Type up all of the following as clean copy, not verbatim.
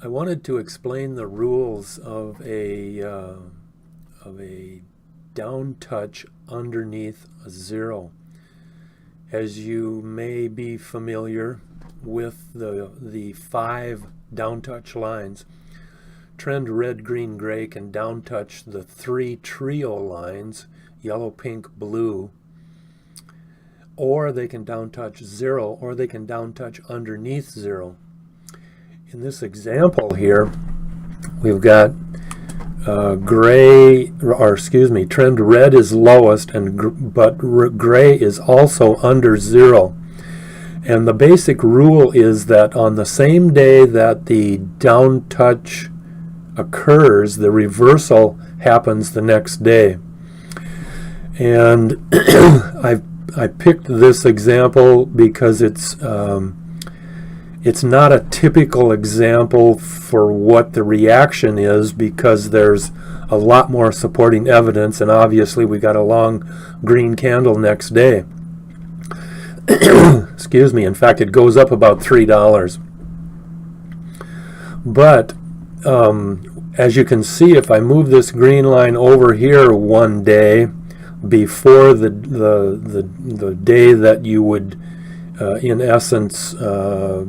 I wanted to explain the rules of a down touch underneath a zero. As you may be familiar with the five down touch lines, trend red, green, gray can down touch the three trio lines, yellow, pink, blue, or they can down touch zero, or they can down touch underneath zero. In this example here, we've got trend red is lowest, but gray is also under zero. And the basic rule is that on the same day that the down touch occurs, the reversal happens the next day. And I picked this example because it's not a typical example for what the reaction is, because there's a lot more supporting evidence, and obviously we got a long green candle next day. Excuse me. In fact, it goes up about $3. But as you can see, if I move this green line over here one day before the day that you would in essence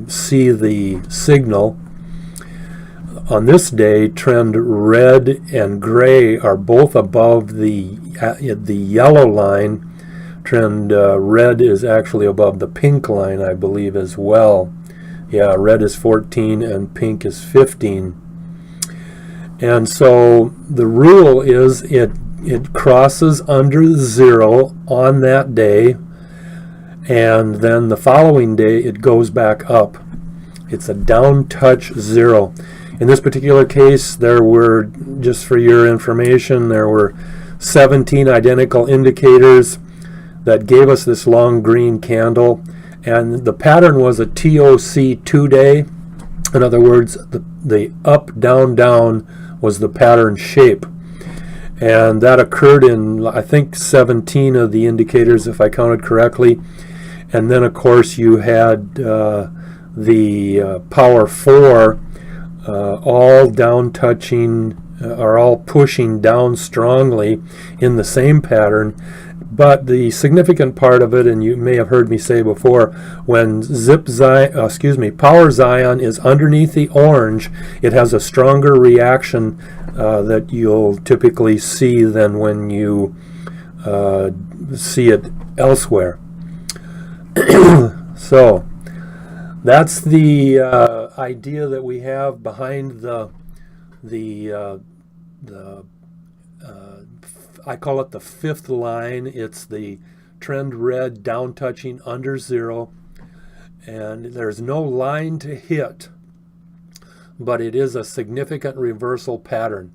see the signal, on this day trend red and gray are both above the yellow line. Trend red is actually above the pink line, I believe, as well. Yeah, red is 14 and pink is 15. And so the rule is it crosses under zero on that day, and then the following day it goes back up. It's a down touch zero. In this particular case, there were, just for your information, there were 17 identical indicators that gave us this long green candle, and the pattern was a TOC 2-day. In other words, the up, down, down was the pattern shape. And that occurred in, I think, 17 of the indicators, if I counted correctly. And then, of course, you had the power 4 all down touching, or all pushing down strongly in the same pattern. But the significant part of it, and you may have heard me say before, when power Zion is underneath the orange, it has a stronger reaction that you'll typically see than when you see it elsewhere. So that's the idea that we have behind the I call it the fifth line. It's the trend red down touching under zero, and there's no line to hit, but it is a significant reversal pattern.